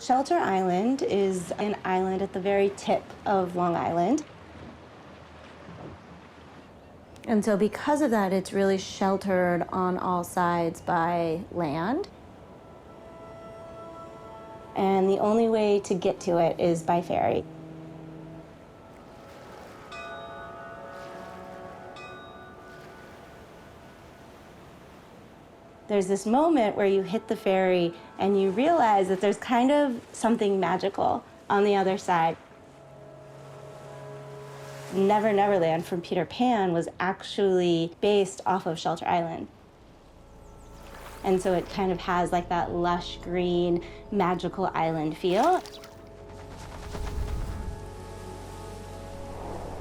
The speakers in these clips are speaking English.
Shelter Island is an island at the very tip of Long Island. And so because of that, it's really sheltered on all sides by land. And the only way to get to it is by ferry. There's this moment where you hit the ferry and you realize that there's kind of something magical on the other side. Never Never Land from Peter Pan was actually based off of Shelter Island. And so it kind of has like that lush green, magical island feel.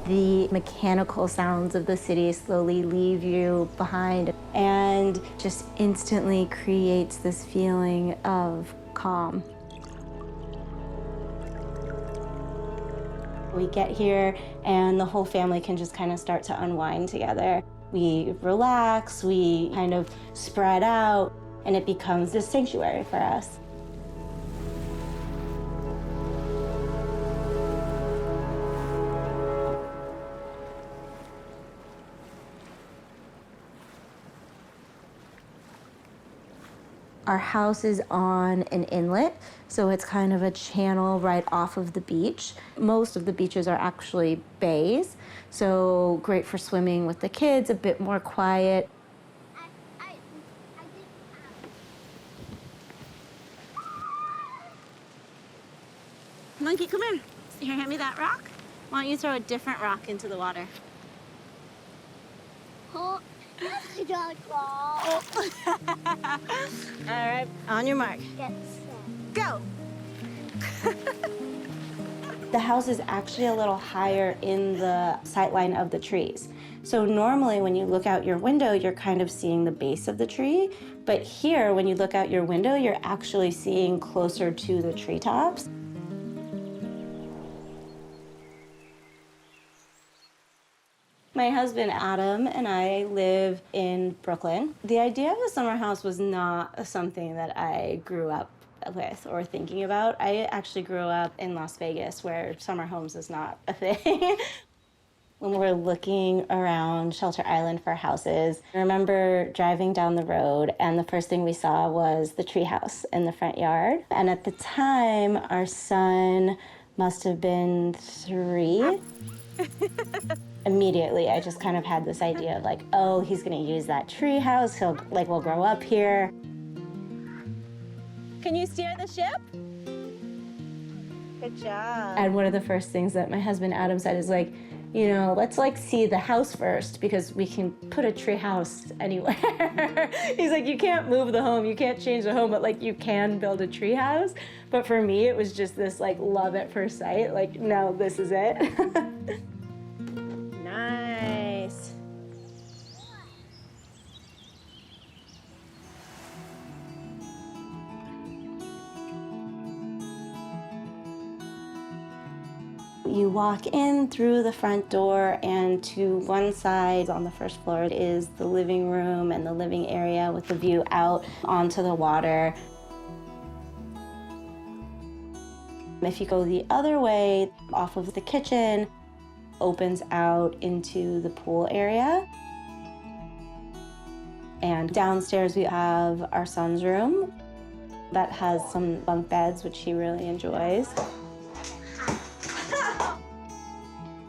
The mechanical sounds of the city slowly leave you behind and just instantly creates this feeling of calm. We get here and the whole family can just kind of start to unwind together. We relax, we kind of spread out, and it becomes this sanctuary for us. Our house is on an inlet, so it's kind of a channel right off of the beach. Most of the beaches are actually bays, so great for swimming with the kids, a bit more quiet. Monkey, come here. Here, hand me that rock. Why don't you throw a different rock into the water? Oh. I got a claw. All right, on your mark. Get set. Go! The house is actually a little higher in the sightline of the trees. So normally when you look out your window, you're kind of seeing the base of the tree. But here, when you look out your window, you're actually seeing closer to the treetops. My husband, Adam, and I live in Brooklyn. The idea of a summer house was not something that I grew up with or thinking about. I actually grew up in Las Vegas, where summer homes is not a thing. When we were looking around Shelter Island for houses, I remember driving down the road, and the first thing we saw was the treehouse in the front yard. And at the time, our son must have been 3. Immediately, I just kind of had this idea of like, oh, he's gonna use that tree house. We'll grow up here. Can you steer the ship? Good job. And one of the first things that my husband Adam said is like, you know, let's like see the house first because we can put a tree house anywhere. He's like, you can't move the home, you can't change the home, but like you can build a tree house. But for me, it was just this like love at first sight. Like, no, this is it. Nice. You walk in through the front door, and to one side on the first floor is the living room and the living area with the view out onto the water. If you go the other way, off of the kitchen, opens out into the pool area. And downstairs we have our son's room that has some bunk beds, which he really enjoys.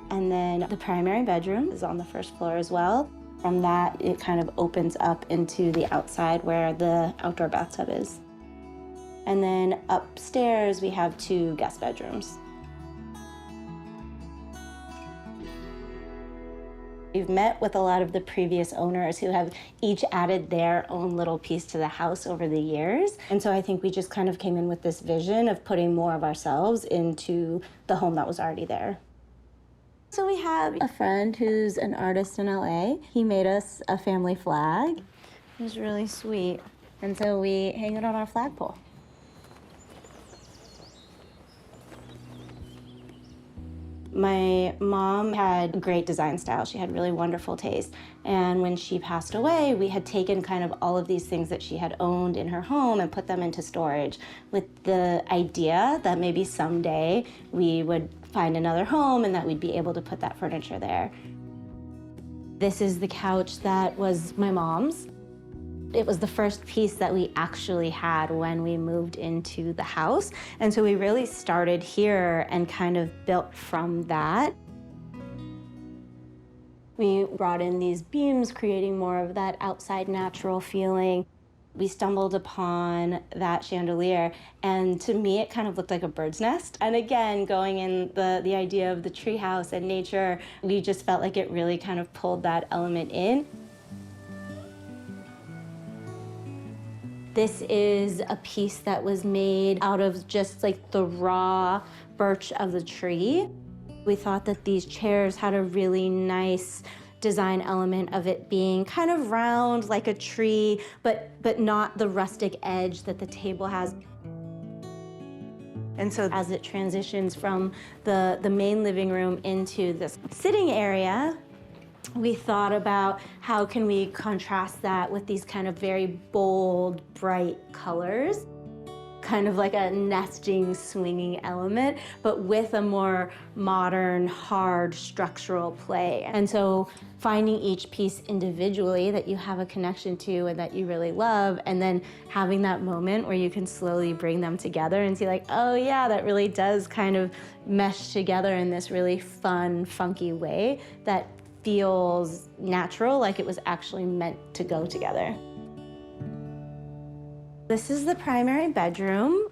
And then the primary bedroom is on the first floor as well. From that, it kind of opens up into the outside where the outdoor bathtub is. And then upstairs, we have 2 guest bedrooms. We've met with a lot of the previous owners who have each added their own little piece to the house over the years. And so I think we just kind of came in with this vision of putting more of ourselves into the home that was already there. So we have a friend who's an artist in LA. He made us a family flag. It was really sweet. And so we hang it on our flagpole. My mom had great design style. She had really wonderful taste. And when she passed away, we had taken kind of all of these things that she had owned in her home and put them into storage with the idea that maybe someday we would find another home and that we'd be able to put that furniture there. This is the couch that was my mom's. It was the first piece that we actually had when we moved into the house. And so we really started here and kind of built from that. We brought in these beams, creating more of that outside natural feeling. We stumbled upon that chandelier, and to me it kind of looked like a bird's nest. And again, going in the idea of the treehouse and nature, we just felt like it really kind of pulled that element in. This is a piece that was made out of just like the raw birch of the tree. We thought that these chairs had a really nice design element of it being kind of round like a tree, but not the rustic edge that the table has. And so as it transitions from the main living room into this sitting area, we thought about how can we contrast that with these kind of very bold, bright colors, kind of like a nesting, swinging element, but with a more modern, hard, structural play. And so finding each piece individually that you have a connection to and that you really love, and then having that moment where you can slowly bring them together and see like, oh yeah, that really does kind of mesh together in this really fun, funky way that feels natural, like it was actually meant to go together. This is the primary bedroom.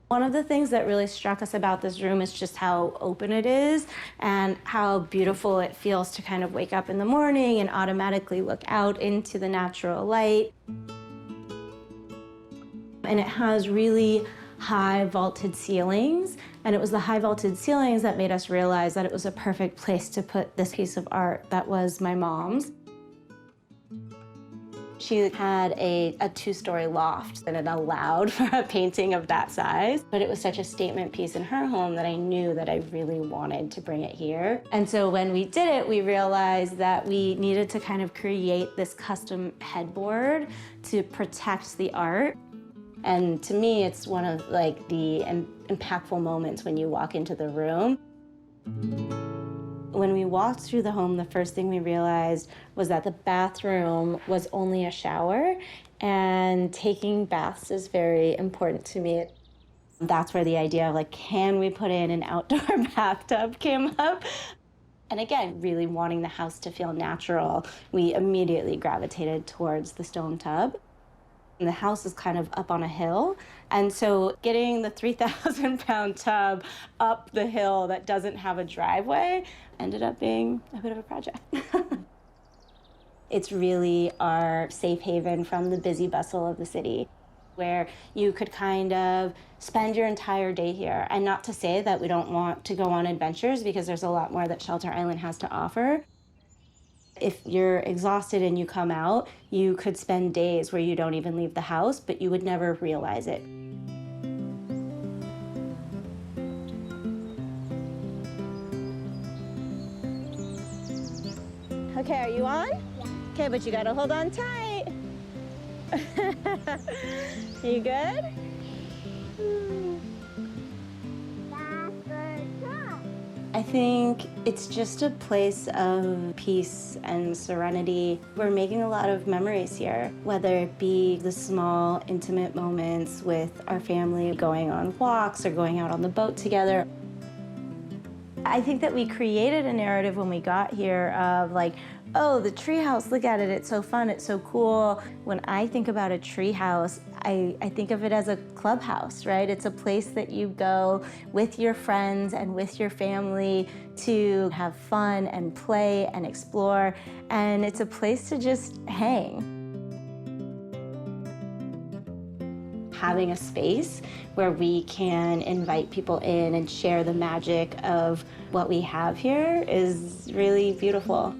One of the things that really struck us about this room is just how open it is and how beautiful it feels to kind of wake up in the morning and automatically look out into the natural light. And it has really high vaulted ceilings, and it was the high vaulted ceilings that made us realize that it was a perfect place to put this piece of art that was my mom's. She had a two-story loft, and it allowed for a painting of that size, but it was such a statement piece in her home that I knew that I really wanted to bring it here. And so when we did it, we realized that we needed to kind of create this custom headboard to protect the art. And to me, it's one of like the impactful moments when you walk into the room. When we walked through the home, the first thing we realized was that the bathroom was only a shower, and taking baths is very important to me. That's where the idea of like, can we put in an outdoor bathtub came up. And again, really wanting the house to feel natural, we immediately gravitated towards the stone tub. And the house is kind of up on a hill, and so getting the 3,000-pound tub up the hill that doesn't have a driveway ended up being a bit of a project. It's really our safe haven from the busy bustle of the city, where you could kind of spend your entire day here. And not to say that we don't want to go on adventures, because there's a lot more that Shelter Island has to offer. If you're exhausted and you come out, you could spend days where you don't even leave the house, but you would never realize it. Okay, are you on? Yeah. Okay, but you gotta hold on tight. You good? I think it's just a place of peace and serenity. We're making a lot of memories here, whether it be the small, intimate moments with our family, going on walks or going out on the boat together. I think that we created a narrative when we got here of like, oh, the treehouse, look at it, it's so fun, it's so cool. When I think about a treehouse, I think of it as a clubhouse, right? It's a place that you go with your friends and with your family to have fun and play and explore, and it's a place to just hang. Having a space where we can invite people in and share the magic of what we have here is really beautiful.